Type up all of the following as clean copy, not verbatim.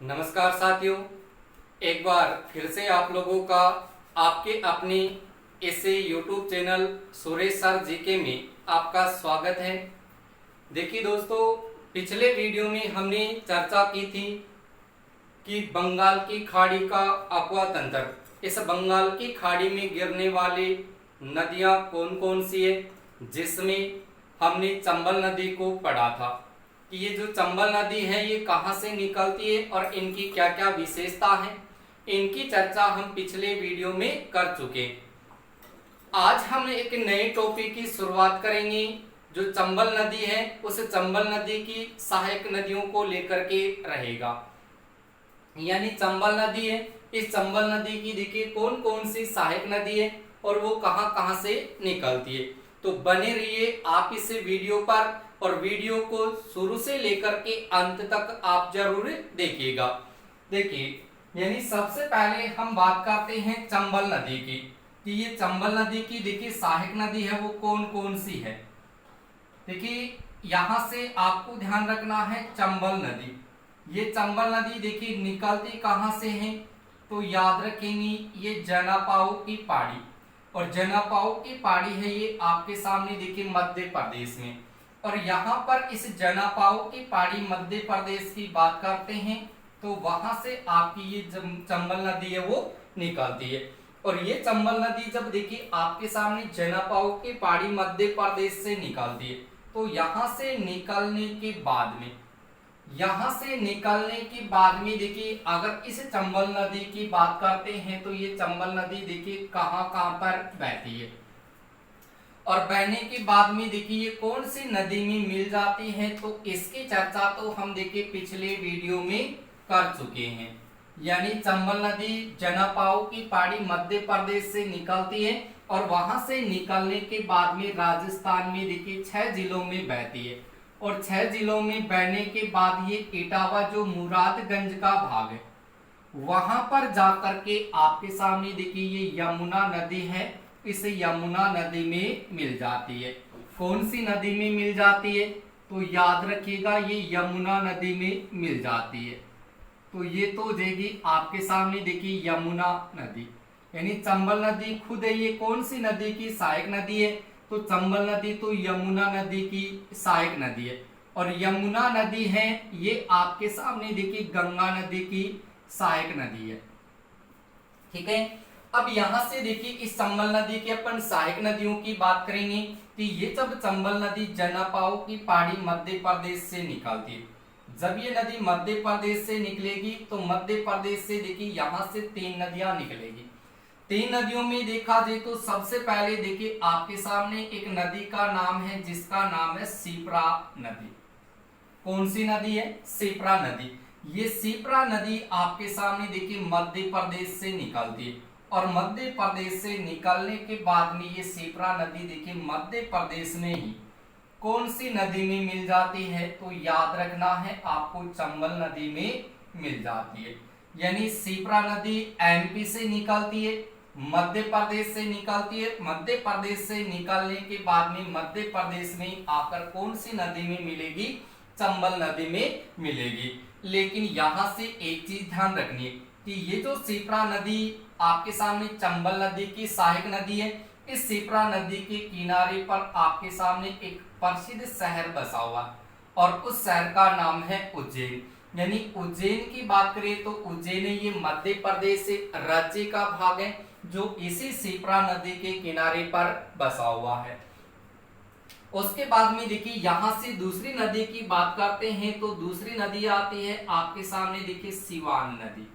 नमस्कार साथियों, एक बार फिर से आप लोगों का आपके अपने ऐसे YouTube channel Suresh sir GK में आपका स्वागत है। देखिए दोस्तों, पिछले वीडियो में हमने चर्चा की थी कि बंगाल की खाड़ी का अक्वा तंत्र, इस बंगाल की खाड़ी में गिरने वाली नदियां कौन कौन सी है, जिसमें हमने चंबल नदी को पढ़ा था कि ये जो चंबल नदी है ये कहाँ से निकलती है और इनकी क्या क्या विशेषता है, इनकी चर्चा हम पिछले वीडियो में कर चुके। आज हम एक नए टॉपिक की शुरुआत करेंगे जो चंबल नदी है, उस चंबल नदी की सहायक नदियों को लेकर के रहेगा। यानी चंबल नदी है, इस चंबल नदी की देखिए कौन कौन सी सहायक नदी है और वो कहाँ कहाँ से निकलती है। तो बने रहिए आप इस वीडियो पर और वीडियो को शुरू से लेकर के अंत तक आप जरूर देखिएगा। देखिए, यानी सबसे पहले हम बात करते हैं चंबल नदी की कि ये चंबल नदी की देखिए सहायक नदी है वो कौन कौन सी है। देखिए यहां से आपको ध्यान रखना है चंबल नदी, ये चंबल नदी देखिए निकलती कहां से है, तो याद रखेंगे ये जनापाओ की पहाड़ी, और जनापाओ की पहाड़ी है ये आपके सामने देखिए मध्य प्रदेश में। और यहाँ पर इस जनापाओ की पहाड़ी मध्य प्रदेश की बात करते हैं तो वहां से आपकी ये चंबल नदी है वो निकलती है। और ये चंबल नदी जब देखिए आपके सामने जनापाओ की पहाड़ी मध्य प्रदेश से निकलती है, तो यहाँ से निकलने के बाद में देखिए अगर इस चंबल नदी की बात करते हैं तो ये चंबल नदी देखिए कहाँ कहाँ पर बहती है, और बहने के बाद में देखिए ये कौन सी नदी में मिल जाती है, तो इसकी चर्चा तो हम देखिए पिछले वीडियो में कर चुके हैं। यानी चंबल नदी जनापाओ की पहाड़ी मध्य प्रदेश से निकलती है और वहां से निकलने के बाद में राजस्थान में देखिए 6 जिलों में बहती है, और 6 जिलों में बहने के बाद ये इटावा जो मुरादगंज का भाग है वहां पर जाकर के आपके सामने देखिए ये यमुना नदी है, इस यमुना नदी में मिल जाती है। कौन सी नदी में मिल जाती है, तो याद रखिएगा ये यमुना नदी में मिल जाती है। तो ये तो देगी आपके सामने देखिए यमुना नदी, यानी चंबल नदी खुद है ये कौन सी नदी की सहायक नदी है, तो चंबल नदी तो यमुना नदी की सहायक नदी है। और यमुना नदी है ये आपके सामने देखिए गंगा नदी की सहायक नदी है। ठीक है, अब यहां से देखिए इस चंबल नदी की अपन सहायक नदियों की बात करेंगे कि ये जब चंबल नदी जनापाओ की पहाड़ी मध्य प्रदेश से निकलती है, जब ये नदी मध्य प्रदेश से निकलेगी तो मध्य प्रदेश से देखिए यहां से 3 नदियां निकलेगी। 3 नदियों में देखा जाए तो सबसे पहले देखिए आपके सामने एक नदी का नाम है जिसका नाम है शिप्रा नदी। कौन सी नदी है, शिप्रा नदी। ये शिप्रा नदी आपके सामने देखिए मध्य प्रदेश से निकलती है, और मध्य प्रदेश से निकलने के बाद में ये शिप्रा नदी देखिए मध्य प्रदेश में ही कौन सी नदी में मिल जाती है, तो याद रखना है आपको चंबल नदी में मिल जाती है। यानी शिप्रा नदी एमपी से निकलती है, मध्य प्रदेश से निकलती है, मध्य प्रदेश से निकलने के बाद में मध्य प्रदेश में आकर कौन सी नदी में मिलेगी, चंबल नदी में मिलेगी। लेकिन यहां से एक चीज ध्यान रखनी है कि ये जो शिप्रा नदी आपके सामने चंबल नदी की सहायक नदी है, इस शिप्रा नदी के किनारे पर आपके सामने एक प्रसिद्ध शहर बसा हुआ और उस शहर का नाम है उज्जैन। यानी उज्जैन की बात करें तो उज्जैन ये मध्य प्रदेश से राज्य का भाग है जो इसी शिप्रा नदी के किनारे पर बसा हुआ है। उसके बाद में देखिए यहां से दूसरी नदी की बात करते हैं तो दूसरी नदी आती है आपके सामने देखिए सीवान नदी।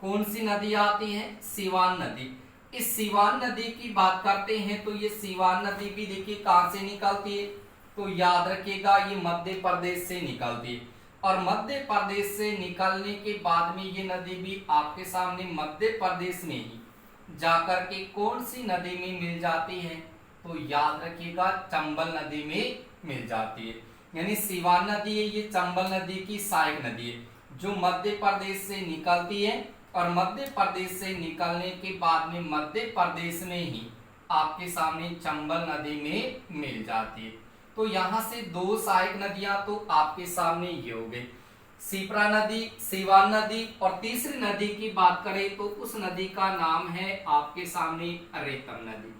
कौन सी नदी आती है, सीवान नदी। इस सीवान नदी की बात करते हैं तो ये सीवान नदी भी देखिए कहां से निकलती है, तो याद रखिएगा ये मध्य प्रदेश से निकलती है, और मध्य प्रदेश से निकलने के बाद में ये नदी भी आपके सामने मध्य प्रदेश में ही जाकर के कौन सी नदी में मिल जाती है, तो याद रखिएगा चंबल नदी में मिल जाती है। यानी सीवान नदी है ये चंबल नदी की सहायक नदी है जो मध्य प्रदेश से निकलती है, और मध्य प्रदेश से निकलने के बाद में मध्य प्रदेश में ही आपके सामने चंबल नदी में मिल जाती है। तो यहाँ से 2 सहायक नदियां तो आपके सामने ये हो गई। शिप्रा नदी, सीवान नदी, और तीसरी नदी की बात करें तो उस नदी का नाम है आपके सामने रेतम नदी।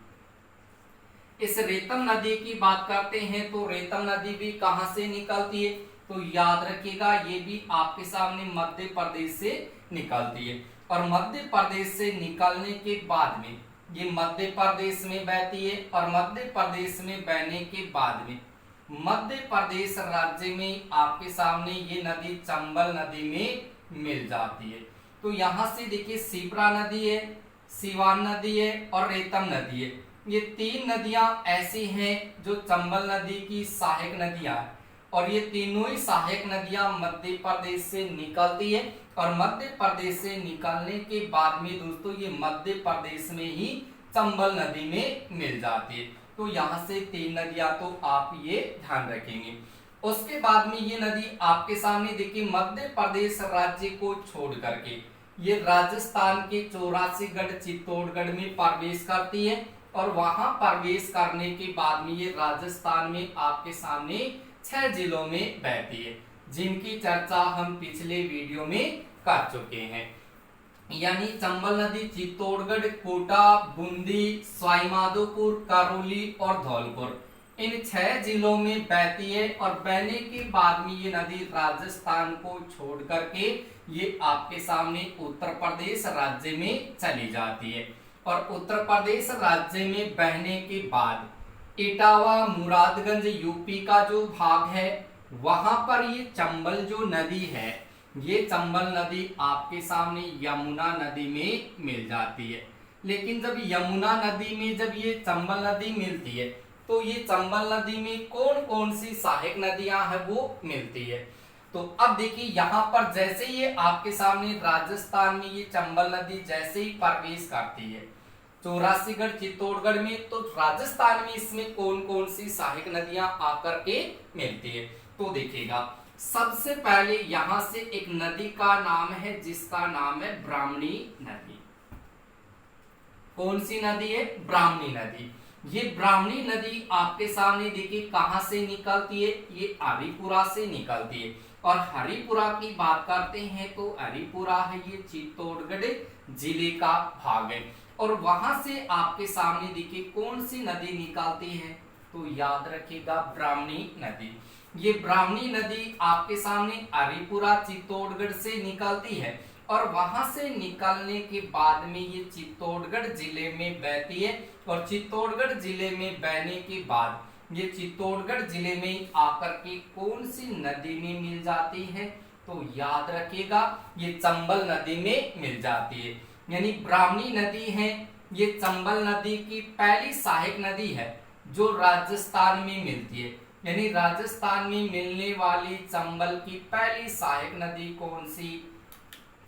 इस रेतम नदी की बात करते हैं तो रेतम नदी भी कहां से निकलती है, तो याद रखिएगा ये भी आपके सामने मध्य प्रदेश से निकलती है। और मध्य प्रदेश से निकलने के बाद में ये मध्य प्रदेश में बहती है, और मध्य प्रदेश में बहने के बाद में मध्य प्रदेश राज्य में आपके सामने ये नदी चंबल नदी में मिल जाती है। तो यहां से देखिए शिप्रा नदी है, सीवान नदी है और रेतम नदी है। ये तीन नदियां ऐसी हैं जो चंबल नदी की सहायक नदियां हैं, और ये तीनों ही सहायक नदियां मध्य प्रदेश से निकलती है, और मध्य प्रदेश से निकलने के बाद में दोस्तों ये मध्य प्रदेश में ही चंबल नदी में मिल जाती है। तो यहाँ से तीन नदियां तो आप ये ध्यान रखेंगे। उसके बाद में ये नदी आपके सामने देखिए मध्य प्रदेश राज्य को छोड़ करके ये राजस्थान के 84गढ़ चित्तौड़गढ़ में प्रवेश करती है, और वहां प्रवेश करने के बाद में ये राजस्थान में आपके सामने 6 जिलों में बहती है, जिनकी चर्चा हम पिछले वीडियो में कर चुके हैं। यानी चंबल नदी चित्तौड़गढ़, कोटा, बूंदी, सवाईमाधोपुर, करौली और धौलपुर इन 6 जिलों में बहती है, और बहने के बाद में ये नदी राजस्थान को छोड़ करके ये आपके सामने उत्तर प्रदेश राज्य में चली जाती है। और उत्तर प्रदेश राज्य में बहने के बाद इटावा, मुरादगंज यूपी का जो भाग है वहां पर ये चंबल जो नदी है, ये चंबल नदी आपके सामने यमुना नदी में मिल जाती है। लेकिन जब यमुना नदी में जब ये चंबल नदी मिलती है तो ये चंबल नदी में कौन कौन सी सहायक नदियां हैं वो मिलती है। तो अब देखिए यहाँ पर जैसे ये आपके सामने राजस्थान में ये चंबल नदी जैसे ही प्रवेश करती है 84गढ़ चित्तौड़गढ़ में, तो राजस्थान में इसमें कौन कौन सी सहायक नदियां आकर के मिलती है। तो देखिएगा सबसे पहले यहां से एक नदी का नाम है जिसका नाम है ब्राह्मणी नदी। कौन सी नदी है? ब्राह्मणी नदी। ये ब्राह्मणी नदी आपके सामने देखिए कहां से निकलती है, ये हरिपुरा से निकलती है। और हरिपुरा की बात करते हैं तो हरिपुरा है ये चित्तौड़गढ़ जिले का भाग है, और वहां से आपके सामने देखिए कौन सी नदी निकलती है, तो याद रखिएगा ब्राह्मणी नदी। ये ब्राह्मणी नदी आपके सामने हरिपुरा चित्तौड़गढ़ से निकलती है, और वहां से निकलने के बाद में ये चित्तौड़गढ़ जिले में बहती है, और चित्तौड़गढ़ जिले में बहने के बाद ये चित्तौड़गढ़ जिले में आकर के कौन सी नदी में मिल जाती है, तो याद रखिएगा ये चंबल नदी में मिल जाती है। यानी ब्राह्मणी नदी है ये चंबल नदी की पहली सहायक नदी है जो राजस्थान में मिलती है। यानी राजस्थान में मिलने वाली चंबल की पहली सहायक नदी कौन सी,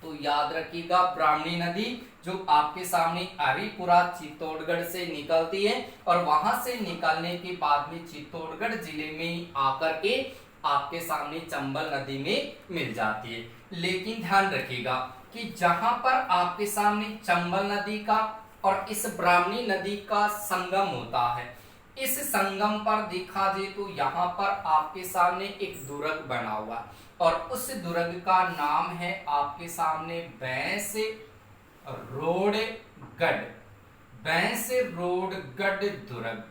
तो याद रखिएगा ब्राह्मणी नदी, जो आपके सामने हरिपुरा चित्तौड़गढ़ से निकलती है, और वहां से निकलने के बाद में चित्तौड़गढ़ जिले में आकर के आपके सामने चंबल नदी में मिल जाती है। लेकिन ध्यान रखिएगा कि जहां पर आपके सामने चंबल नदी का और इस ब्राह्मणी नदी का संगम होता है, इस संगम पर देखा जाए तो यहाँ पर आपके सामने एक दुर्ग बना हुआ, और उस दुर्ग का नाम है आपके सामने बैंस रोडगढ़, बैंस रोडगढ़ दुर्ग,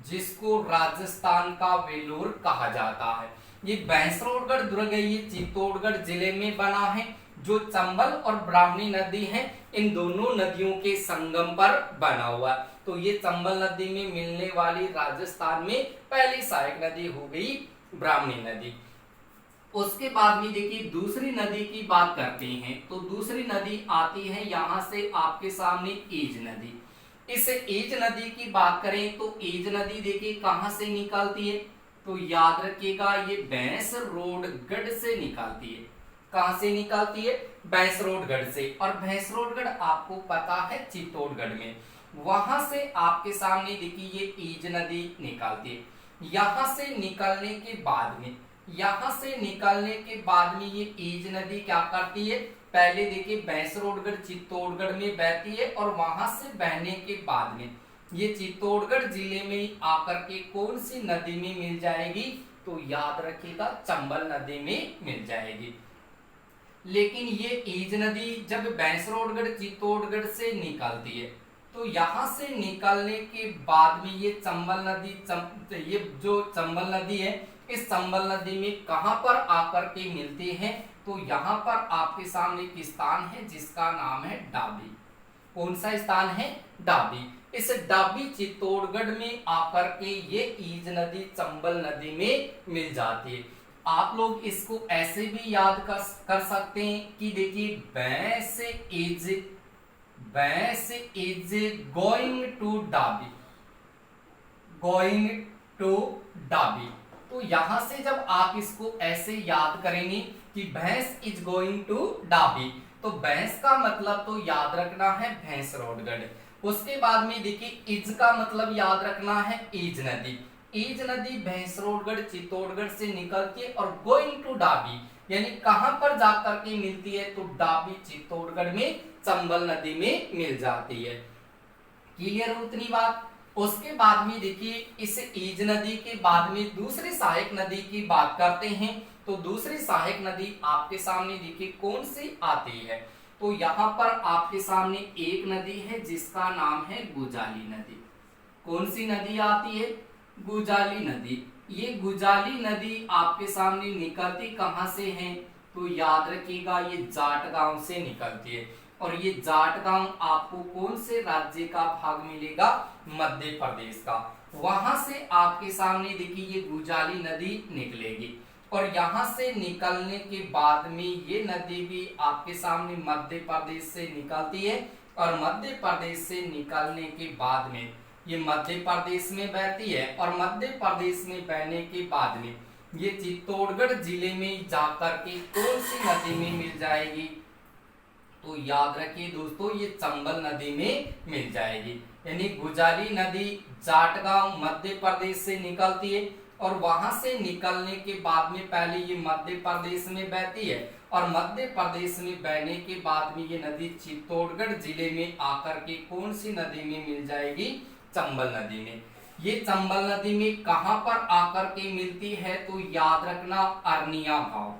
जिसको राजस्थान का वेलोर कहा जाता है। ये बैंसरोडगढ़ दुर्ग है, ये चित्तौड़गढ़ जिले में बना है, जो चंबल और ब्राह्मणी नदी है इन दोनों नदियों के संगम पर बना हुआ। तो ये चंबल नदी में मिलने वाली राजस्थान में पहली सहायक नदी हो गई ब्राह्मणी नदी। उसके बाद में देखिए दूसरी नदी की बात करते हैं, तो दूसरी नदी आती है यहाँ से आपके सामने ईज नदी। इस ईज नदी की बात करें तो ईज नदी देखिए कहां से निकलती है, तो याद रखिएगा ये बैंसरोडगढ़ से निकलती है। कहां से निकलती है? बैंसरोडगढ़ से, और बैंसरोडगढ़ आपको पता है चित्तौड़गढ़ में, वहां से आपके सामने देखिए ये ईज नदी निकलती है। यहां से निकलने के बाद में ये ईज नदी क्या करती है, पहले देखिए बैंसरोडगढ़ चित्तौड़गढ़ में बहती है, और वहां से बहने के बाद में ये चित्तौड़गढ़ जिले में आकर के कौन सी नदी में मिल जाएगी, तो याद रखिएगा चंबल नदी में मिल जाएगी। लेकिन ये ईज नदी जब भैंसरोडगढ़ चित्तौड़गढ़ से निकलती है तो यहाँ से निकलने के बाद में ये चंबल नदी ये जो चंबल नदी है इस चंबल नदी में कहां पर आकर के मिलती है, तो यहाँ पर आपके सामने एक स्थान है जिसका नाम है डाबी। कौन सा स्थान है? डाबी। इस डाबी चित्तौड़गढ़ में आकर के ये ईज नदी चंबल नदी में मिल जाती है। आप लोग इसको ऐसे भी याद कर सकते हैं कि देखिए भैंस इज गोइंग टू डाबी, गोइंग टू डाबी। तो यहां से जब आप इसको ऐसे याद करेंगे कि भैंस इज गोइंग टू डाबी, तो भैंस का मतलब तो याद रखना है भैंसरोडगढ़। उसके बाद में देखिए इज का मतलब याद रखना है ईज नदी। ईज नदी भैंसरोडगढ़ चित्तौड़गढ़ से निकलती है और गोइंग टू डाबी यानी कहां पर जाकर के मिलती है, तो डाबी चित्तौड़गढ़ में चंबल नदी में मिल जाती है। क्लियर हो उतनी बात। उसके बाद में देखिए इस ईज नदी के बाद में दूसरी सहायक नदी की बात करते हैं, तो दूसरी सहायक नदी आपके सामने देखिए कौन सी आती है, तो यहाँ पर आपके सामने एक नदी है जिसका नाम है गुजाली नदी। कौन सी नदी आती है? गुजाली नदी। ये गुजाली नदी आपके सामने निकलती कहां से है, तो याद रखिएगा ये जाट गांव से निकलती है। और ये जाट गांव आपको कौन से राज्य का भाग मिलेगा? मध्य प्रदेश का। वहां से आपके सामने देखिए ये गुजाली नदी निकलेगी और यहां से निकलने के बाद में ये नदी भी आपके सामने मध्य प्रदेश से निकलती है और मध्य प्रदेश से निकलने के बाद में ये मध्य प्रदेश में बहती है और मध्य प्रदेश में बहने के बाद में ये चित्तौड़गढ़ जिले में जाकर के कौन सी नदी में मिल जाएगी, तो याद रखिए दोस्तों ये चंबल नदी में मिल जाएगी। यानी गुजाली नदी जाटगांव मध्य प्रदेश से निकलती है और वहां से निकलने के बाद में पहले ये मध्य प्रदेश में बहती है और मध्य प्रदेश में बहने के बाद में ये नदी चित्तौड़गढ़ जिले में आकर के कौन सी नदी में मिल जाएगी? चंबल नदी में। ये चंबल नदी में कहां पर आकर के मिलती है, तो याद रखना अरनिया गांव।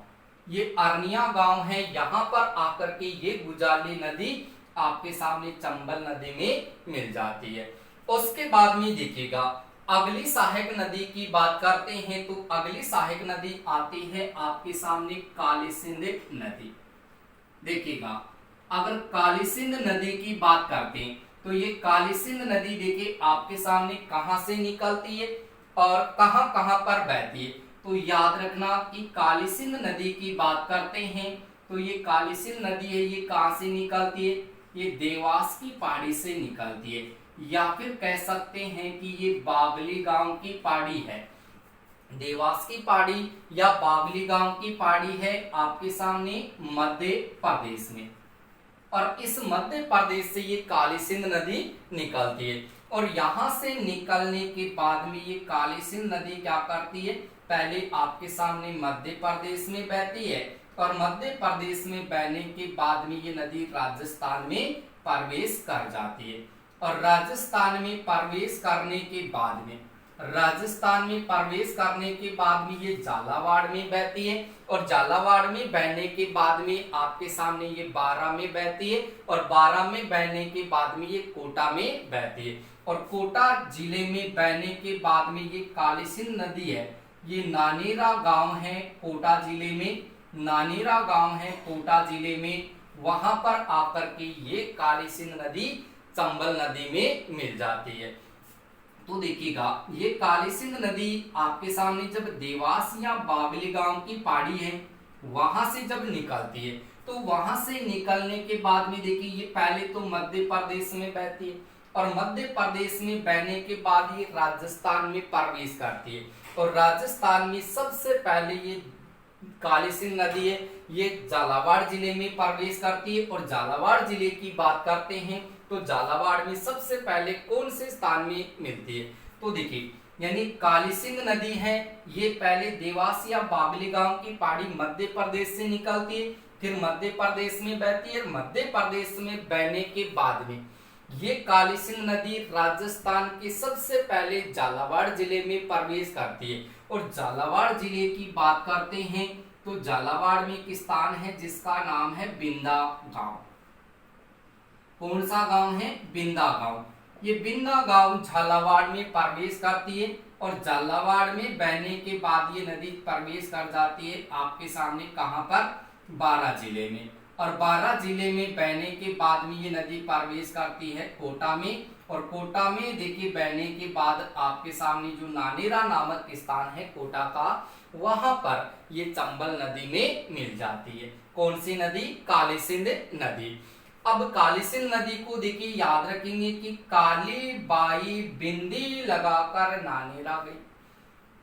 ये अरनिया गांव है, यहां पर आकर के ये गुजाली नदी आपके सामने चंबल नदी में मिल जाती है। उसके बाद में देखिएगा अगली सहायक नदी की बात करते हैं, तो अगली सहायक नदी आती है आपके सामने काली सिंध नदी। देखिएगा अगर काली सिंध नदी की बात करते हैं तो ये काली सिंध नदी देखिए आपके सामने कहां से निकलती है और कहां कहां पर बहती है, तो याद रखना कि काली सिंध नदी की बात करते हैं तो ये काली सिंध नदी है, ये कहां से निकलती है? ये देवास की पहाड़ी से निकलती है या फिर कह सकते हैं कि ये बागली गांव की पहाड़ी है। देवास की पहाड़ी या बागली गांव की पहाड़ी है आपके सामने मध्य प्रदेश में और इस मध्य प्रदेश से ये काली सिंध नदी निकलती है और यहां से निकलने के बाद में ये काली सिंध नदी क्या करती है, पहले आपके सामने मध्य प्रदेश में बहती है और मध्य प्रदेश में बहने के बाद में ये नदी राजस्थान में प्रवेश कर जाती है और राजस्थान में प्रवेश करने के बाद में ये झालावाड़ में बहती है और झालावाड़ में बहने के बाद में आपके सामने ये बारां में बहती है और बारां में बहने के बाद में ये कोटा में बहती है और कोटा जिले में बहने के बाद में ये काली सिंध नदी है, ये नानेरा गांव है कोटा जिले में, नानेरा गांव है कोटा जिले में, वहां पर आकर के ये काली सिंध नदी चंबल नदी में मिल जाती है। तो देखिएगा ये काली सिंध नदी आपके सामने जब देवास या बागली गांव की पहाड़ी है वहां से जब निकलती है तो वहां से निकलने के बाद में देखिए ये पहले तो मध्य प्रदेश में बहती है और मध्य प्रदेश में बहने के बाद ये राजस्थान में प्रवेश करती है और राजस्थान में सबसे पहले ये काली सिंध नदी है ये झालावाड़ जिले में प्रवेश करती है और झालावाड़ जिले की बात करते हैं तो झालावाड़ में सबसे पहले कौन से स्थान में मिलती है, तो देखिए यानी काली सिंध नदी है ये पहले देवास या बागली गांव की पहाड़ी मध्य प्रदेश से निकलती है, फिर मध्य प्रदेश में बहती है, मध्य प्रदेश में बहने के बाद में ये काली सिंध नदी राजस्थान के सबसे पहले झालावाड़ जिले में प्रवेश करती है और झालावाड़ जिले की बात करते हैं तो झालावाड़ में एक स्थान है जिसका नाम है बिंदा गांव। कौन सा गांव है? बिंदा गांव। ये बिंदा गांव झालावाड़ में प्रवेश करती है और झालावाड़ में बहने के बाद ये नदी प्रवेश कर जाती है आपके सामने कहां पर? बारां जिले में। और बारां जिले में बहने के बाद में ये नदी प्रवेश करती है कोटा में, और कोटा में देखिए बहने के बाद आपके सामने जो नानेरा नामक स्थान है कोटा का, वहां पर ये चंबल नदी में मिल जाती है। कौन सी नदी? काली सिंध नदी। अब काली सिंध नदी को देखिए याद रखेंगे कि काली बाई बिंदी लगाकर नानेरा गई।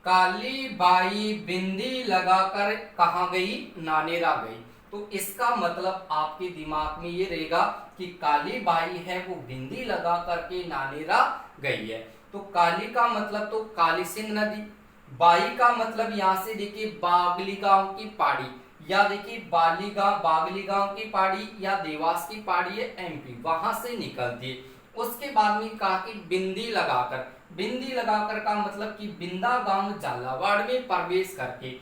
काली बाई बिंदी लगाकर कहां गई? नानेरा गई। तो इसका मतलब आपके दिमाग में ये रहेगा कि काली बाई है वो बिंदी लगा करके नानेरा गई है। तो काली का मतलब तो काली सिंध नदी, बाई का मतलब यहां से देखिए बागली गांव की पहाड़ी, या देखिए बागली गांव की पहाड़ी या देवास की पहाड़ी है एमपी, वहां से निकलती है। उसके बाद में कहा कि बिंदी लगाकर का मतलब कि बिंदा गांव झालावाड़ में प्रवेश करके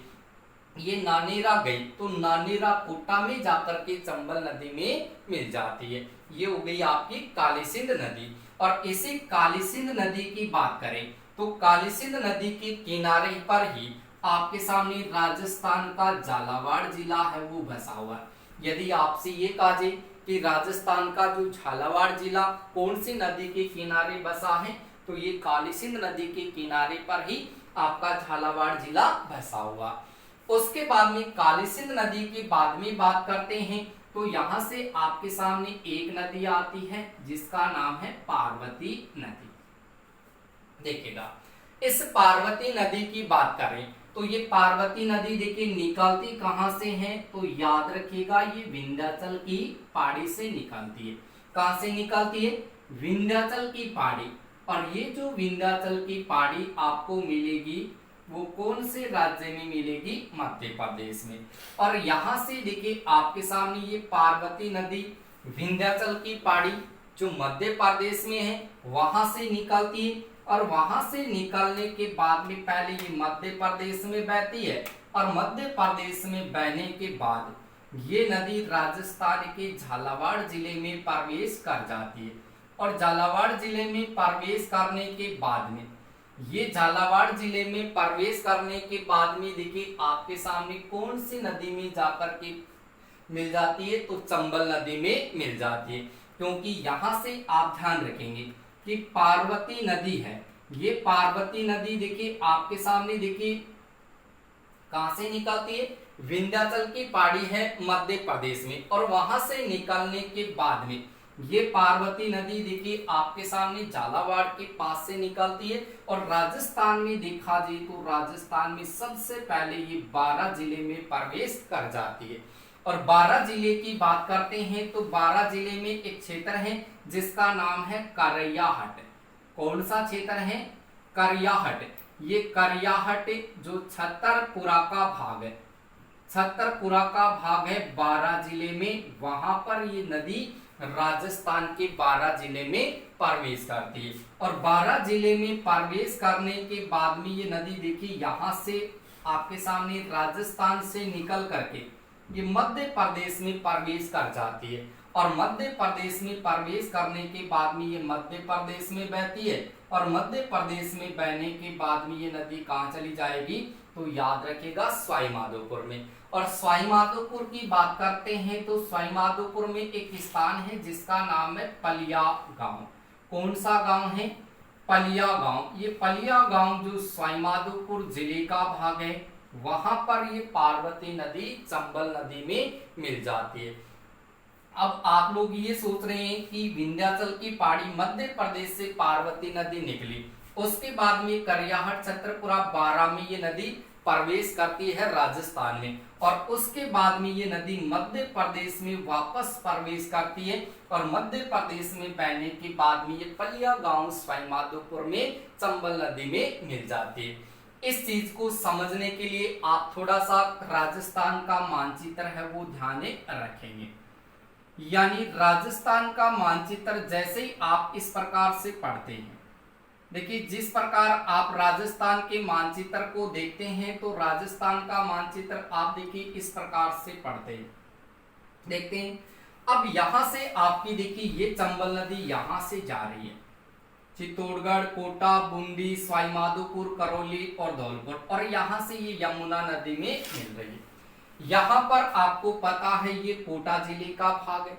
ये नानेरा गई, तो नानेरा कोटा में जाकर के चंबल नदी में मिल जाती है। ये हो गई आपकी काली सिंध नदी। और इसी काली सिंध नदी की बात करें तो काली सिंध नदी के किनारे पर ही आपके सामने राजस्थान का झालावाड़ जिला है वो बसा हुआ है। यदि आपसे ये कहा जाए कि राजस्थान का जो झालावाड़ जिला कौन सी नदी के किनारे बसा है, तो ये काली सिंध नदी के किनारे पर ही आपका झालावाड़ जिला बसा हुआ। उसके बाद में काली सिंध नदी की बाद में बात करते हैं तो यहां से आपके सामने एक नदी आती है जिसका नाम है पार्वती नदी। देखिएगा, इस पार्वती नदी की बात करें तो ये पार्वती नदी देखिए निकलती कहां से है, तो याद रखिएगा ये विंध्याचल की पहाड़ी से निकलती है। कहां से निकलती है? विंध्याचल की पहाड़ी। और ये जो विंध्याचल की पहाड़ी आपको मिलेगी वो कौन से राज्य में मिलेगी? मध्य प्रदेश में। और यहां से देखिए आपके सामने ये पार्वती नदी विंध्याचल की पहाड़ी जो मध्य प्रदेश में है वहां से निकलती है, और वहां से निकलने के बाद में पहले ये मध्य प्रदेश में बहती है, और मध्य प्रदेश में बहने के बाद ये नदी राजस्थान के झालावाड़ जिले में प्रवेश कर जाती है। और झालावाड़ जिले में प्रवेश करने के बाद में ये झालावाड़ जिले में प्रवेश करने के बाद में देखिए आपके सामने कौन सी नदी में जाकर के मिल जाती है, तो चंबल नदी में मिल जाती है। क्योंकि यहां से आप ध्यान रखेंगे कि पार्वती नदी है, ये पार्वती नदी देखिए आपके सामने देखिए कहां से निकलती है? विंध्याचल की पहाड़ी है मध्य प्रदेश में, और वहां से निकलने के बाद में ये पार्वती नदी देखिए आपके सामने झालावाड़ के पास से निकलती है। और राजस्थान में देखा जाए तो राजस्थान में सबसे पहले ये बारां जिले में प्रवेश कर जाती है। और बारां जिले की बात करते हैं तो बारां जिले में एक क्षेत्र है जिसका नाम है करैयाहट। कौन सा क्षेत्र है? करैयाहट। ये करैयाहट जो छतरपुरा का भाग है, छतरपुरा का भाग है बारां जिले में, वहां पर ये नदी राजस्थान के बारां जिले में प्रवेश करती है। और बारां जिले में प्रवेश करने के बाद में ये नदी देखिए यहां से आपके सामने राजस्थान से निकल करके ये मध्य प्रदेश में प्रवेश कर जाती है। और मध्य प्रदेश में प्रवेश करने के बाद में ये मध्य प्रदेश में बहती है, और मध्य प्रदेश में बहने के बाद में ये नदी कहां चली जाएगी, तो याद रखिएगा सवाईमाधोपुर में। और सवाईमाधोपुर की बात करते हैं तो सवाईमाधोपुर में एक स्थान है जिसका नाम है पलिया गांव। कौन सा गांव है? पलिया गांव। ये पलिया गांव जो सवाईमाधोपुर जिले का भाग है वहां पर ये पार्वती नदी चंबल नदी में मिल जाती है। अब आप लोग ये सोच रहे हैं कि विंध्याचल की पहाड़ी मध्य प्रदेश से पार्वती नदी निकली, उसके बाद में करैयाहट छतरपुरा बारां में ये नदी प्रवेश करती है राजस्थान में, और उसके बाद में ये नदी मध्य प्रदेश में वापस प्रवेश करती है, और मध्य प्रदेश में बहने के बाद में ये पलिया गांव सवाईमाधोपुर में चंबल नदी में मिल जाती है। इस चीज को समझने के लिए आप थोड़ा सा राजस्थान का मानचित्र है वो ध्यान में रखेंगे। यानी राजस्थान का मानचित्र जैसे ही आप इस प्रकार से पढ़ते हैं, देखिए जिस प्रकार आप राजस्थान के मानचित्र को देखते हैं तो राजस्थान का मानचित्र आप देखिए इस प्रकार से पढ़ते हैं, देखते हैं। अब यहां से आपकी देखिए ये चंबल नदी यहां से जा रही है, चित्तौड़गढ़, कोटा, बूंदी, सवाईमाधोपुर, करौली और धौलपुर, और यहां से ये यमुना नदी में मिल रही है। यहां पर आपको पता है ये कोटा जिले का भाग है,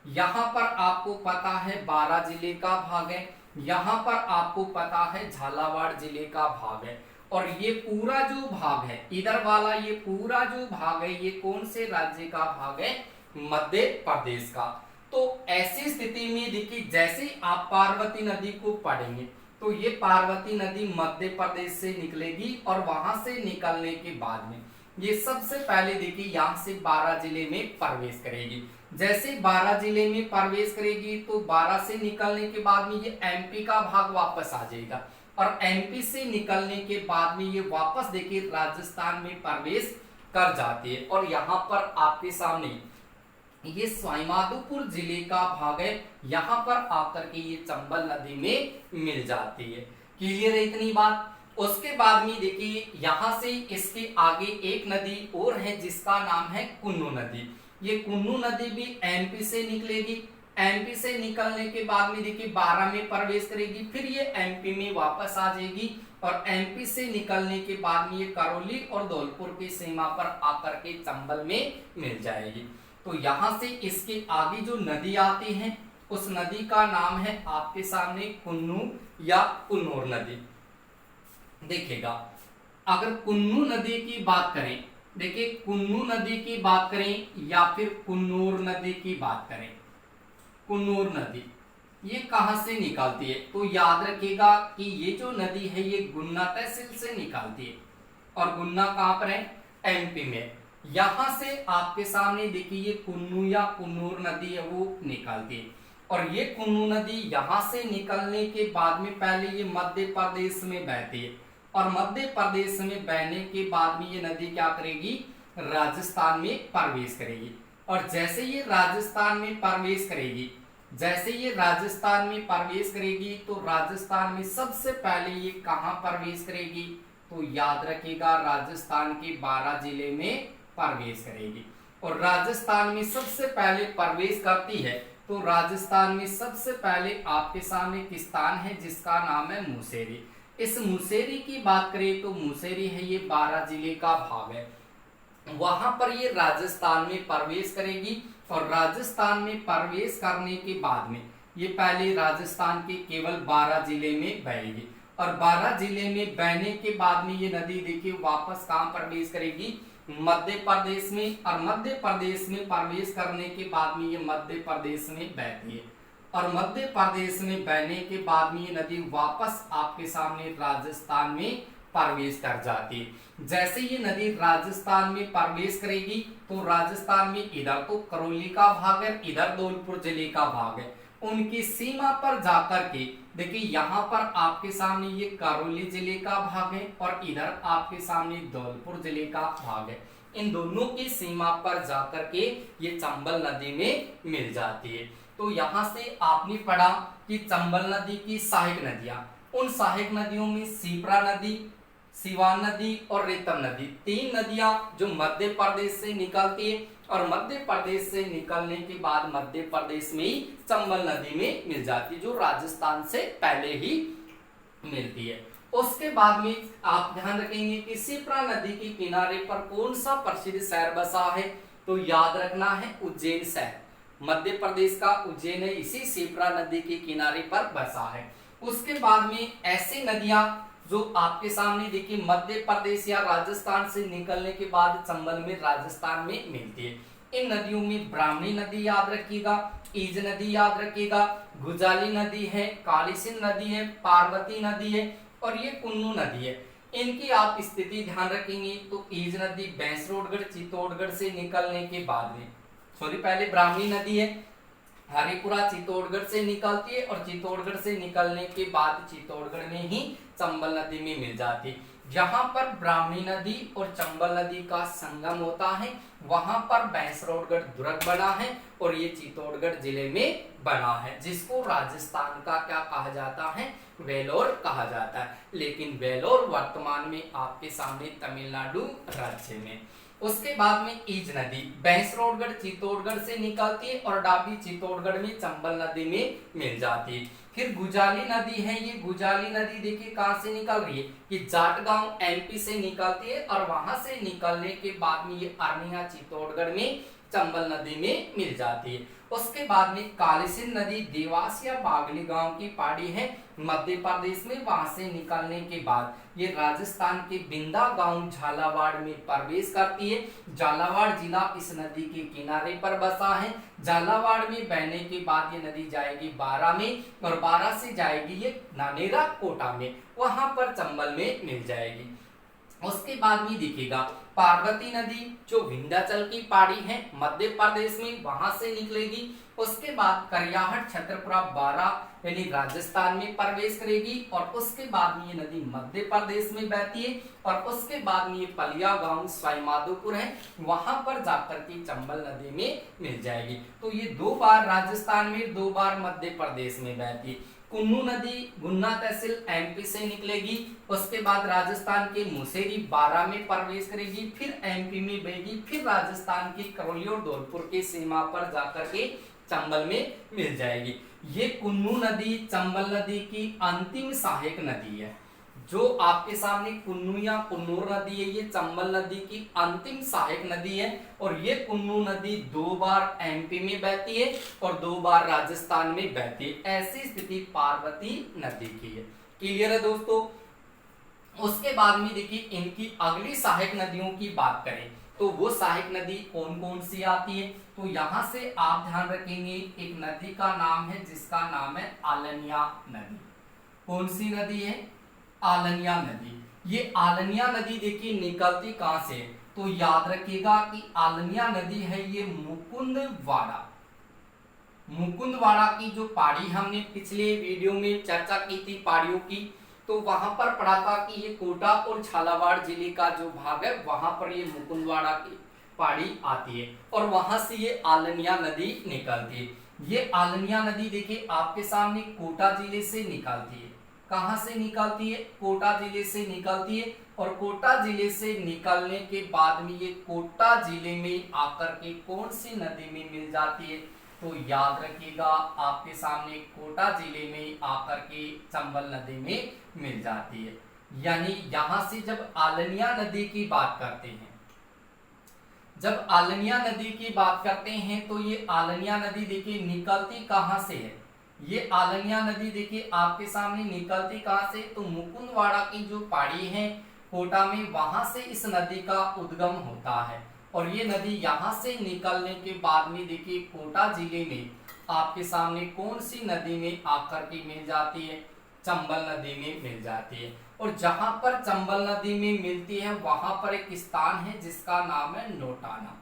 यहां पर आपको पता है बारां जिले का भाग है, यहां पर आपको पता है झालावाड़ जिले का भाग है, और ये पूरा जो भाग है इधर वाला, ये पूरा जो भाग है ये कौन से राज्य का भाग है? मध्य प्रदेश का। तो ऐसी स्थिति में देखिए जैसे आप पार्वती नदी को पढ़ेंगे तो ये पार्वती नदी मध्य प्रदेश से निकलेगी, और वहां से निकलने के बाद में ये सबसे पहले देखिए यहां से बारां जिले में प्रवेश करेगी। जैसे बारां जिले में प्रवेश करेगी तो बारां से निकलने के बाद में ये एमपी का भाग वापस आ जाएगा, और एमपी से निकलने के बाद में ये वापस देखिए राजस्थान में प्रवेश कर जाती है, और यहाँ पर आपके सामने ये सवाईमाधोपुर जिले का भाग है, यहाँ पर आकर के ये चंबल नदी में मिल जाती है। क्लियर है इतनी बात? उसके बाद में देखिए यहाँ से इसके आगे एक नदी और है जिसका नाम है कुन्नू नदी। ये कुन्नू नदी भी एमपी से निकलेगी, एमपी से निकलने के बाद में देखिए बारां में प्रवेश करेगी, फिर ये एमपी में वापस आ जाएगी, और एमपी से निकलने के बाद में ये करौली और धौलपुर की सीमा पर आकर के चंबल में मिल जाएगी। तो यहां से इसके आगे जो नदी आती है उस नदी का नाम है आपके सामने कुन्नू या कुन्नूर नदी। देखिएगा अगर कुन्नू नदी की बात करें, देखिए कुन्नू नदी की बात करें या फिर कुन्नूर नदी की बात करें, कुन्नूर नदी ये कहां से निकलती है? तो याद रखिएगा कि ये जो नदी है ये गुन्ना तहसील से निकलती है, और गुन्ना कहां पर है? एमपी में। यहां से आपके सामने देखिए ये कुन्नू या कुन्नूर नदी है वो निकलती है, और ये कुन्नू नदी यहां से निकलने के बाद में पहले ये मध्य प्रदेश में बहती है, और मध्य प्रदेश में बहने के बाद में ये नदी क्या करेगी? राजस्थान में प्रवेश करेगी, और जैसे ये राजस्थान में प्रवेश करेगी, जैसे ये राजस्थान में प्रवेश करेगी तो राजस्थान में सबसे पहले ये कहां प्रवेश करेगी? तो याद रखिएगा राजस्थान के बारां जिले में प्रवेश करेगी, और राजस्थान में सबसे पहले प्रवेश करती है तो राजस्थान में सबसे पहले आपके सामने एक स्थान है जिसका नाम है मुसेरी। इस मुसेरी की बात करें तो मुसेरी है ये बारां जिले का भाग है, वहां पर ये राजस्थान में प्रवेश करेगी, और राजस्थान में प्रवेश करने के बाद में ये पहले राजस्थान के केवल बारां जिले में बहेगी, और बारां जिले में बहने के बाद में ये नदी देखिए वापस कहां प्रवेश करेगी? मध्य प्रदेश में, और मध्य प्रदेश में प्रवेश करने के बाद में ये मध्य प्रदेश में बहती है, और मध्य प्रदेश में बहने के बाद में ये नदी वापस आपके सामने राजस्थान में प्रवेश कर जाती है। जैसे ये नदी राजस्थान में प्रवेश करेगी तो राजस्थान में इधर तो करौली का भाग है, इधर धौलपुर जिले का भाग है, उनकी सीमा पर जाकर के देखिए यहाँ पर आपके सामने ये करौली जिले का भाग है, और इधर आपके सामने धौलपुर जिले का भाग है। इन दोनों की सीमा पर जाकर के ये चंबल नदी में मिल जाती है। तो यहाँ से आपने पढ़ा कि चंबल नदी की सहायक नदियां, उन सहायक नदियों में शिप्रा नदी, सिवान नदी और रेतम नदी, तीन नदियां जो मध्य प्रदेश से निकलती है, और मध्य प्रदेश से निकलने के बाद मध्य प्रदेश में ही चंबल नदी में मिल जाती है जो राजस्थान से पहले ही मिलती है। उसके बाद में आप ध्यान रखेंगे कि शिप्रा नदी के किनारे पर कौन सा प्रसिद्ध शहर बसा है? तो याद रखना है उज्जैन शहर, मध्य प्रदेश का उज्जैन है, इसी शिप्रा नदी के किनारे पर बसा है। उसके बाद में ऐसी नदियां जो आपके सामने देखिए मध्य प्रदेश या राजस्थान से निकलने के बाद चंबल में राजस्थान में मिलती है। इन नदियों में ब्राह्मणी नदी याद रखिएगा, ईज नदी याद रखिएगा, गुजाली नदी है, काली सिंध नदी है, पार्वती नदी है, और ये कुन्नू नदी है। इनकी आप स्थिति ध्यान रखेंगे तो ईज नदी भैंसरोडगढ़ चित्तौड़गढ़ से निकलने के बाद में, पहले ब्राह्मणी नदी है, हरिपुरा चित्तौड़गढ़ से निकलती है, और चित्तौड़गढ़ से निकलने के बाद चित्तौड़गढ़ में ही चंबल नदी में मिल जाती है। जहां पर ब्राह्मणी नदी और चंबल नदी का संगम होता है वहां पर भैंसरोडगढ़ दुर्ग बना है और ये चित्तौड़गढ़ जिले में बना है, जिसको राजस्थान का क्या कहा जाता है, वेलोर कहा जाता है। लेकिन वेलोर वर्तमान में आपके सामने तमिलनाडु राज्य में। उसके बाद में ईज नदी भैंसरोडगढ़ चित्तौड़गढ़ से निकलती है और डाबी चित्तौड़गढ़ में चंबल नदी में मिल जाती है। फिर गुजाली नदी है, ये गुजाली नदी देखिए कहां से निकल रही है, ये जाटगांव एमपी से निकलती है और वहां से निकलने के बाद में ये अरनिया चित्तौड़गढ़ में चंबल नदी में मिल जाती है। उसके बाद में कालीसिंध नदी देवास या बागली गांव की पहाड़ी है मध्य प्रदेश में, वहां से निकलने के बाद ये राजस्थान के बिंदा गांव झालावाड़ में प्रवेश करती है। झालावाड़ जिला इस नदी के किनारे पर बसा है। झालावाड़ में बहने के बाद ये नदी जाएगी बारा में और बारा से जाएगी ये नानेरा कोटा में, वहां पर चंबल में मिल जाएगी। उसके बाद में दिखेगा पार्वती नदी जो विंध्याचल की पहाड़ी है मध्य प्रदेश में, वहां से निकलेगी। उसके बाद करियाहट छतरपुरा बारा यानी राजस्थान में प्रवेश करेगी और उसके बाद में ये नदी मध्य प्रदेश में बहती है और उसके बाद में ये पलिया गांव सवाईमाधोपुर है, वहां पर जाकर के चंबल नदी में मिल जाएगी। तो ये 2 बार राजस्थान में 2 बार मध्य प्रदेश में बहती है। कुन्नू नदी गुन्ना तहसील एमपी से निकलेगी, उसके बाद राजस्थान के मुसेरी बारा में प्रवेश करेगी, फिर एमपी में बहेगी, फिर राजस्थान की करौली और धौलपुर की सीमा पर जाकर के चंबल में मिल जाएगी। ये कुन्नू नदी चंबल नदी की अंतिम सहायक नदी है। जो आपके सामने कुन्नू या कुन्नूर नदी है, ये चंबल नदी की अंतिम सहायक नदी है और ये कुन्नू नदी 2 बार एमपी में बहती है और 2 बार राजस्थान में बहती है। ऐसी स्थिति पार्वती नदी की है। क्लियर है दोस्तों। उसके बाद में देखिए इनकी अगली सहायक नदियों की बात करें तो वो सहायक नदी कौन कौन सी आती है, तो यहां से आप ध्यान रखेंगे एक नदी का नाम है जिसका नाम है आलनिया नदी। कौन सी नदी है, आलनिया नदी। ये आलनिया नदी देखिए निकलती कहां से, तो याद रखिएगा कि आलनिया नदी है ये मुकुंदवाड़ा की जो पहाड़ी हमने पिछले वीडियो में चर्चा की थी पहाड़ियों की, तो वहां पर पढ़ा था कि ये कोटा और झालावाड़ जिले का जो भाग है वहां पर ये मुकुंदवाड़ा की पहाड़ी आती है और वहां से ये आलनिया नदी निकलती है। ये आलनिया नदी देखिए आपके सामने कोटा जिले से निकलती है। कहां से निकलती है, कोटा जिले से निकलती है और कोटा जिले से निकलने के बाद में ये कोटा जिले में आकर के कौन सी नदी में मिल जाती है, तो याद रखिएगा आपके सामने कोटा जिले में आकर के चंबल नदी में मिल जाती है। यानी यहां से जब आलनिया नदी की बात करते हैं, जब आलनिया नदी की बात करते हैं तो ये आलनिया नदी देखिए निकलती कहां से है, ये आलनिया नदी देखिए आपके सामने निकलती कहां से, तो मुकुंदवाड़ा की जो पहाड़ी है कोटा में, वहां से इस नदी का उद्गम होता है और ये नदी यहां से निकलने के बाद में देखिए कोटा जिले में आपके सामने कौन सी नदी में आकर के मिल जाती है, चंबल नदी में मिल जाती है। और जहां पर चंबल नदी में मिलती है वहां पर एक स्थान है जिसका नाम है नोटाना।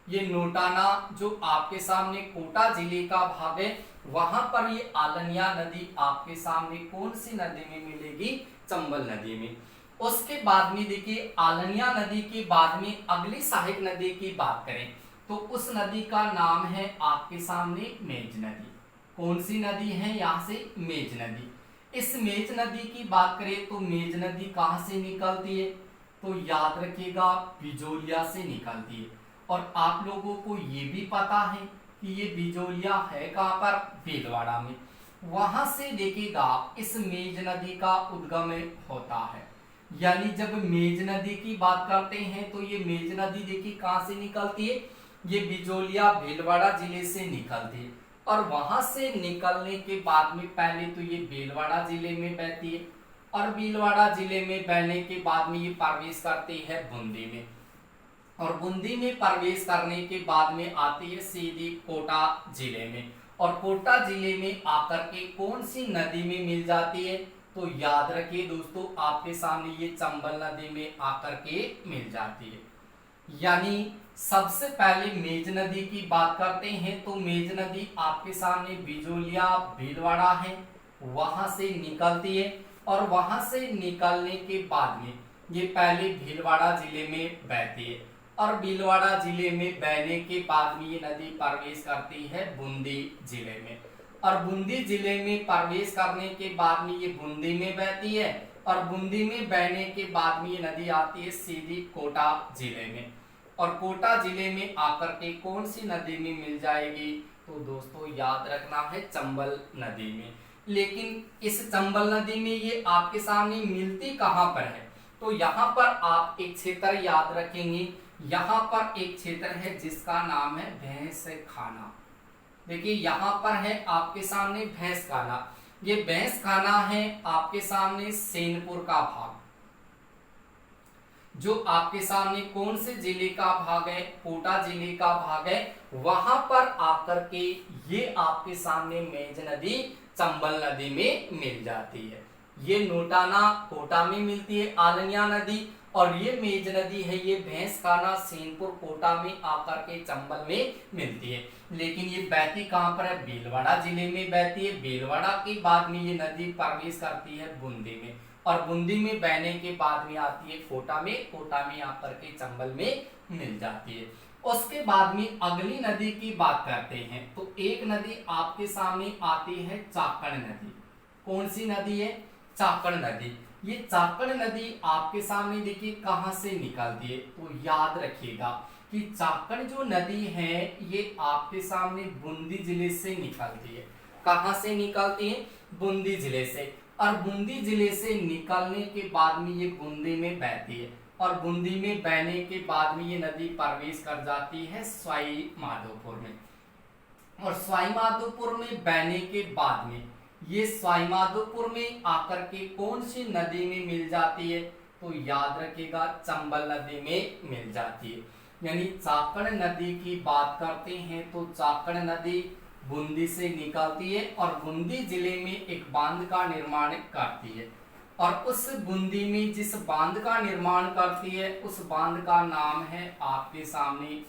ये नोटाना जो आपके सामने कोटा जिले का भाग है, वहां पर ये आलनिया नदी आपके सामने कौन सी नदी में मिलेगी, चंबल नदी में। उसके बाद में देखिए आलनिया नदी के बाद में अगली सहायक नदी की बात करें तो उस नदी का नाम है आपके सामने मेज नदी। कौन सी नदी है, यहाँ से मेज नदी। इस मेज नदी की बात करें तो मेज नदी कहां से निकलती है, तो याद रखिएगा बिजोलिया से निकलती है और आप लोगों को ये भी पता है कि ये बिजोलिया है कहां पर, भीलवाड़ा में। वहां से देखिएगा इस मेज नदी का उद्गम होता है। यानी जब मेज नदी की बात करते हैं तो ये मेज नदी देखिए कहां से निकलती है, ये बिजोलिया भीलवाड़ा जिले से निकलती है और वहां से निकलने के बाद में पहले तो ये भीलवाड़ा जिले में बहती है और भीलवाड़ा जिले में बहने के बाद में ये प्रवेश करती है बूंदी में और बूंदी में प्रवेश करने के बाद में आती है सीधी कोटा जिले में और कोटा जिले में आकर के कौन सी नदी में मिल जाती है, तो याद रखिए दोस्तों आपके सामने ये चंबल नदी में आकर के मिल जाती है। यानी सबसे पहले मेज नदी की बात करते हैं तो मेज नदी आपके सामने बिजोलिया भीलवाड़ा है, वहां से निकलती है और वहां से निकलने के बाद में ये पहले भीलवाड़ा जिले में बहती है और भीलवाड़ा जिले में बहने के बाद में ये नदी प्रवेश करती है बूंदी जिले में और बूंदी जिले में प्रवेश करने के बाद में ये बूंदी में बहती है और बूंदी में बहने के बाद में ये नदी आती है सीधी कोटा जिले में और कोटा जिले में आकर के कौन सी नदी में मिल जाएगी? तो दोस्तों याद रखना है चंबल नदी में। लेकिन इस चंबल नदी में ये आपके सामने मिलती कहां पर है? तो यहाँ पर आप एक क्षेत्र याद रखेंगे, यहाँ पर एक क्षेत्र है जिसका नाम है भैंस खाना। देखिए यहाँ पर है आपके सामने भैंस खाना, ये भैंस खाना है आपके सामने सेनपुर का भाग, जो आपके सामने कौन से जिले का भाग है? कोटा जिले का भाग है। वहां पर आकर के ये आपके सामने मेज नदी चंबल नदी में मिल जाती है। ये नोटाना कोटा में मिलती है आलनिया नदी और ये मेज नदी है ये भैंस खाना सेनपुर कोटा में आकर के चंबल में मिलती है। लेकिन ये बहती कहां पर है? भीलवाड़ा जिले में बहती है। भीलवाड़ा के बाद में ये नदी प्रवेश करती है बूंदी में और बूंदी में बहने के बाद में आती है कोटा में, कोटा में आकर के चंबल में मिल जाती है। उसके बाद में अगली नदी की बात करते हैं तो एक नदी आपके सामने आती है चाकण नदी। कौन सी नदी है? चाकण नदी। ये चाकण नदी आपके सामने देखिए कहां से निकलती है? तो याद रखिएगा कि चाकण जो नदी है ये आपके सामने बूंदी जिले से निकलती है। कहां से निकलती है? बूंदी जिले से। और बूंदी जिले से निकलने के बाद में ये बूंदी में बहती है और बूंदी में बहने के बाद में ये नदी प्रवेश कर जाती है सवाई माधोपुर में और सवाई माधोपुर में बहने के बाद में ये सवाई माधोपुर में आकर के कौन सी नदी में मिल जाती है? तो याद रखिएगा चंबल नदी में मिल जाती है। यानी चाकण नदी की बात करते हैं तो चाकण नदी बूंदी से निकलती है और बूंदी जिले में एक बांध का निर्माण करती है और उस बूंदी में जिस बांध का निर्माण करती है उस बांध का नाम है आपके सामने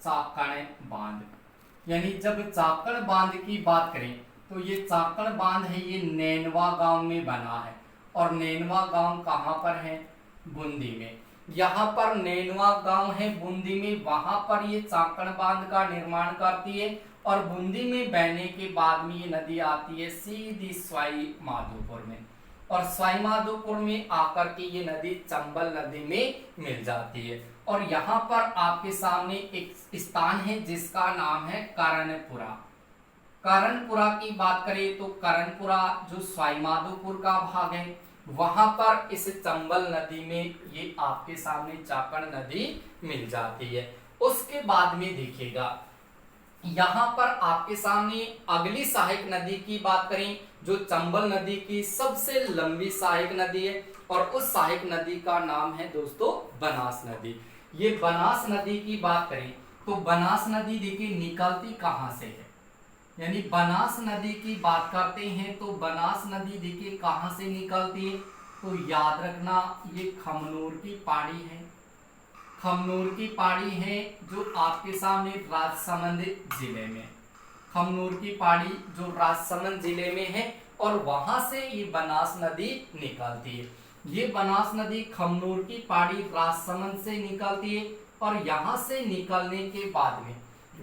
चाकण बांध। यानी जब चाकण बांध की बात करें तो ये चाकण बांध है ये नैनवा गांव में बना है और नैनवा गांव कहां पर है? बूंदी में। यहाँ पर नैनवा गांव है बूंदी में, वहां पर ये चाकण बांध का निर्माण करती है और बूंदी में बहने के बाद में ये नदी आती है सीधी सवाई माधोपुर में और सवाई माधोपुर में आकर के ये नदी चंबल नदी में मिल जाती है। और यहाँ पर आपके सामने एक स्थान है जिसका नाम है करणपुरा। करणपुरा की बात करें तो करणपुरा जो सवाई माधोपुर का भाग है वहां पर इस चंबल नदी में ये आपके सामने चाकण नदी मिल जाती है। उसके बाद में देखिएगा यहाँ पर आपके सामने अगली सहायक नदी की बात करें जो चंबल नदी की सबसे लंबी सहायक नदी है और उस सहायक नदी का नाम है दोस्तों बनास नदी। ये बनास नदी की बात करें तो बनास नदी देखिए निकलती कहां से है? यानी बनास नदी की बात करते हैं तो बनास नदी देखिए कहां से निकलती है? तो याद रखना ये खमनोर की पहाड़ी है। खमनोर की पहाड़ी है जो आपके सामने राजसमंद जिले में, खमनोर की पहाड़ी जो राजसमंद जिले में है और वहां से ये बनास नदी निकलती है। ये बनास नदी खमनोर की पहाड़ी राजसमंद से निकलती है और यहाँ से निकलने के बाद में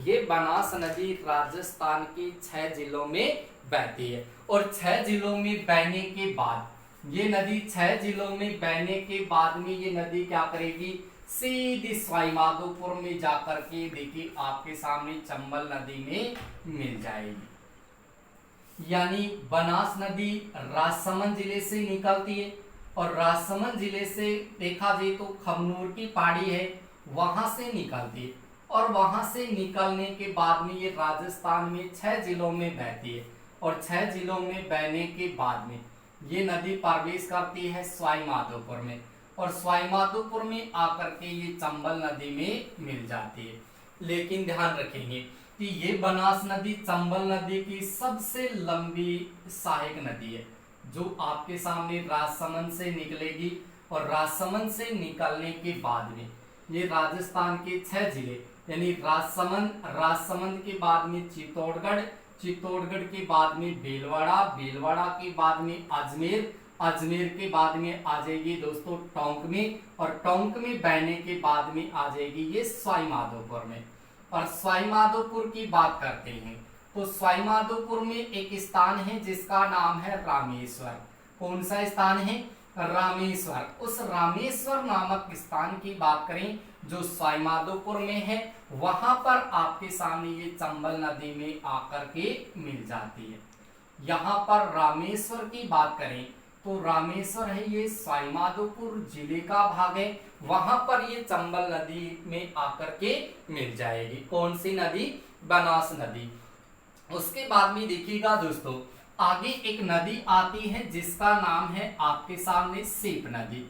ये बनास नदी राजस्थान के 6 जिलों में बहती है और 6 जिलों में बहने के बाद ये नदी 6 जिलों में बहने के बाद में ये नदी क्या करेगी? सीधी सवाई माधोपुर में जाकर के देखिए आपके सामने चंबल नदी में मिल जाएगी। यानी बनास नदी राजसमंद जिले से निकलती है और राजसमंद जिले से देखा जाए तो खमनोर की पहाड़ी है वहां से निकलती है और वहां से निकलने के बाद में ये राजस्थान में 6 जिलों में बहती है और 6 जिलों में बहने के बाद में ये नदी प्रवेश करती है सवाई माधोपुर में और सवाई माधोपुर में आकर के ये चंबल नदी में मिल जाती है। लेकिन ध्यान रखेंगे कि ये बनास नदी चंबल नदी की सबसे लंबी सहायक नदी है जो आपके सामने राजसमंद से निकलेगी और राजसमंद से निकलने के बाद में ये राजस्थान के 6 जिले यानी राजसमंद के बाद में चित्तौड़गढ़ के बाद में भीलवाड़ा के बाद में अजमेर अजमेर के बाद में आ जाएगी दोस्तों टोंक में, और टोंक में बहने के बाद में आ जाएगी ये सवाई माधोपुर में। और सवाई माधोपुर की बात करते हैं तो सवाई माधोपुर में एक स्थान है जिसका नाम है रामेश्वर। कौन सा स्थान है? रामेश्वर। उस रामेश्वर नामक स्थान की बात करें जो सवाई माधोपुर में है, वहां पर आपके सामने ये चंबल नदी में आकर के मिल जाती है। यहाँ पर रामेश्वर की बात करें तो रामेश्वर है ये सवाई माधोपुर जिले का भाग है, वहां पर ये चंबल नदी में आकर के मिल जाएगी। कौन सी नदी? बनास नदी। उसके बाद में देखिएगा दोस्तों आगे एक नदी आती है जिसका नाम है आपके सामने सीप नदी।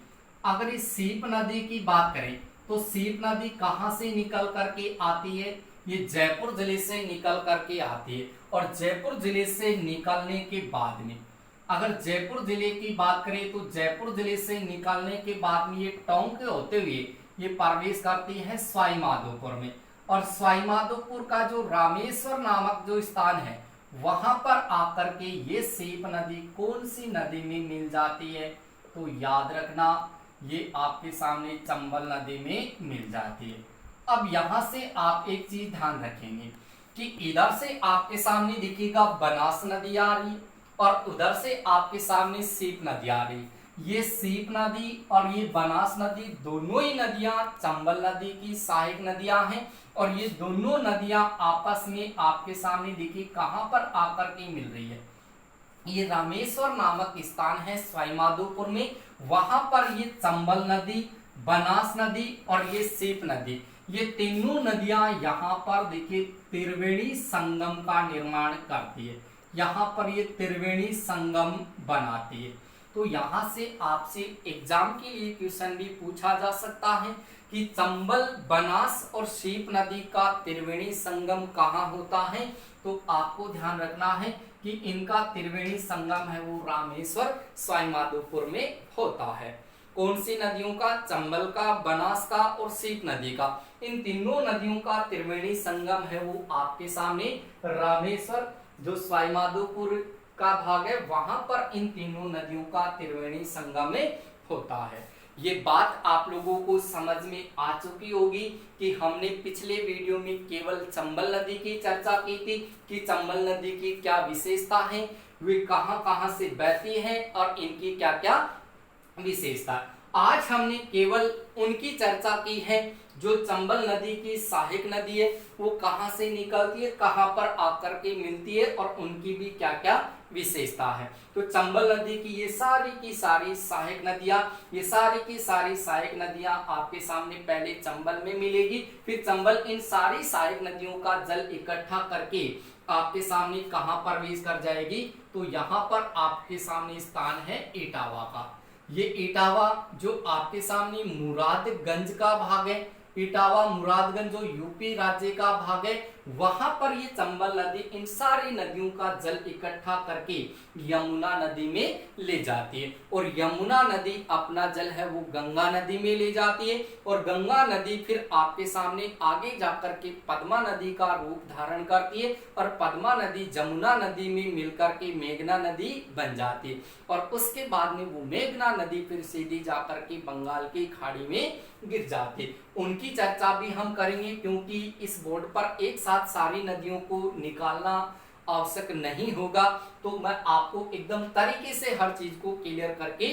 अगर इस सीप नदी की बात करें तो सीप नदी कहां से निकल करके आती है? ये जयपुर जिले से निकल करके आती है। और जयपुर जिले से निकलने के बाद में, अगर जयपुर जिले की बात करें तो जयपुर जिले से निकलने के बाद में ये टोंक होते हुए ये प्रवेश करती है सवाई माधोपुर में। और सवाई माधोपुर का जो रामेश्वर नामक जो स्थान है वहां पर आकर के ये सीप नदी कौन सी नदी में मिल जाती है? तो याद रखना ये आपके सामने चंबल नदी में मिल जाती है। अब यहां से आप एक चीज ध्यान रखेंगे कि इधर से आपके सामने दिखेगा बनास नदी आ रही और उधर से आपके सामने सीप नदी आ रही। ये सीप नदी और ये बनास नदी दोनों ही नदियां चंबल नदी की सहायक नदियां हैं, और ये दोनों नदियां आपस में आपके सामने देखिए कहां पर आकर के मिल रही है। ये रामेश्वर नामक स्थान है सवाई माधोपुर में, वहां पर ये चंबल नदी, बनास नदी और ये सीप नदी, ये तीनों नदियां यहाँ पर देखिए त्रिवेणी संगम का निर्माण करती है। यहाँ पर ये त्रिवेणी संगम बनाती है। तो यहाँ से आपसे एग्जाम के लिए क्वेश्चन भी पूछा जा सकता है कि चंबल, बनास और सीप नदी का त्रिवेणी संगम कहाँ होता है? तो आपको ध्यान रखना है कि इनका त्रिवेणी संगम है वो रामेश्वर सवाई माधोपुर में होता है। कौन सी नदियों का? चंबल का, बनास का और सीप नदी का। इन तीनों नदियों का त्रिवेणी संगम है वो आपके सामने रामेश्वर जो सवाई माधोपुर का भाग है वहां पर इन तीनों नदियों का त्रिवेणी संगम में होता है। ये बात आप लोगों को समझ में आ चुकी होगी कि हमने पिछले वीडियो में केवल चंबल नदी की चर्चा की थी कि चंबल नदी की क्या विशेषता है, वे कहां-कहां से बहती है और इनकी क्या-क्या विशेषता। आज हमने केवल उनकी चर्चा की है जो चंबल नदी की सहायक नदी है, वो कहां से निकलती है, कहां पर आकर के मिलती है और उनकी भी क्या-क्या विशेषता है। तो चंबल नदी की ये सारी की सारी सहायक नदियां, ये सारी की सारी सहायक नदियां आपके सामने पहले चंबल में मिलेगी, फिर चंबल इन सारी सहायक नदियों का जल इकट्ठा करके आपके सामने कहां प्रवेश कर जाएगी? तो यहाँ पर आपके सामने स्थान है इटावा का। ये इटावा जो आपके सामने मुरादगंज का भाग है, इटावा मुरादगंज जो यूपी राज्य का भाग है, वहां पर ये चंबल नदी इन सारी नदियों का जल इकट्ठा करके यमुना नदी में ले जाती है। और यमुना नदी अपना जल है वो गंगा नदी में ले जाती है, और गंगा नदी फिर आपके सामने आगे जाकर के पद्मा नदी का रूप धारण करती है, और पद्मा नदी जमुना नदी में मिलकर के मेघना नदी बन जाती है। और उसके बाद में वो मेघना नदी फिर सीधी जाकर के बंगाल की खाड़ी में गिर जाती है। उनकी चर्चा भी हम करेंगे क्योंकि इस बोर्ड पर एक साथ सारी नदियों को निकालना आवश्यक नहीं होगा, तो मैं आपको एकदम तरीके से हर चीज को क्लियर करके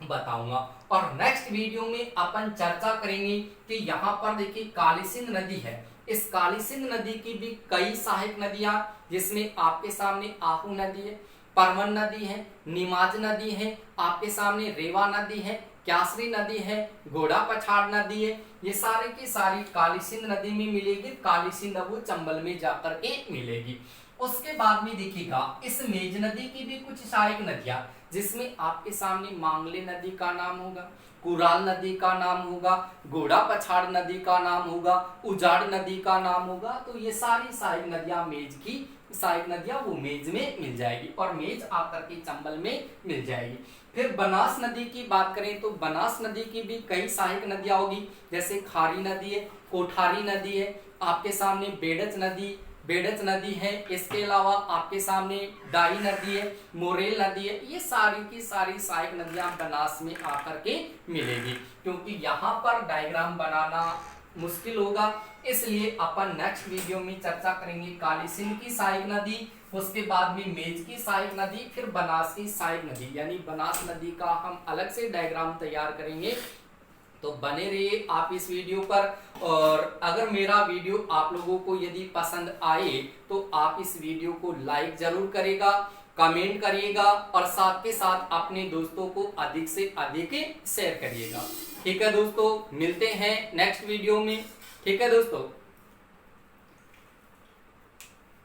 बताऊंगा। और नेक्स्ट वीडियो में अपन चर्चा करेंगे कि यहाँ पर देखिए काली सिंध नदी है, इस काली सिंध नदी की भी कई सहायक नदियां, जिसमें आपके सामने आहू नदी है, परवन नदी है, निमाज नदी है, आपके सामने रेवा नदी है, क्यासरी नदी है, घोड़ा पछाड़ नदी है, ये सारी की सारी काली सिंध नदी में मिलेगी। काली सिंध वो चंबल में जाकर के मिलेगी। उसके बाद में देखिएगा इस मेज नदी की भी कुछ सहायक नदियां, जिसमें आपके सामने मांगले नदी का नाम होगा, कुराल नदी का नाम होगा, घोड़ा पछाड़ नदी का नाम होगा, उजाड़ नदी का नाम होगा। तो ये सारी सहायक नदियां मेज की सहायक नदियां वो मेज में मिल जाएगी, और मेज आकर के चंबल में मिल जाएगी। फिर बनास नदी की बात करें तो बनास नदी की भी कई सहायक नदियां होगी, जैसे खारी नदी है, कोठारी नदी है, आपके सामने बेड़च नदी, बेडच नदी है, इसके अलावा आपके सामने डाई नदी है, मोरेल नदी है। ये सारी की सारी सहायक नदियां बनास में आकर के मिलेगी। क्योंकि यहाँ पर डायग्राम बनाना मुश्किल होगा, इसलिए अपन नेक्स्ट वीडियो में चर्चा करेंगे काली सिंध की सहायक नदी, उसके बाद में मेज की सहायक नदी, फिर बनास की सहायक नदी। यानी बनास नदी का हम अलग से डायग्राम तैयार करेंगे। तो बने रहिए आप इस वीडियो पर। और अगर मेरा वीडियो आप लोगों को यदि पसंद आए तो आप इस वीडियो को लाइक जरूर करेगा, कमेंट करिएगा और साथ के साथ अपने दोस्तों को अधिक से अधिक शेयर करिएगा। ठीक है दोस्तों, मिलते हैं नेक्स्ट वीडियो में। ठीक है दोस्तों।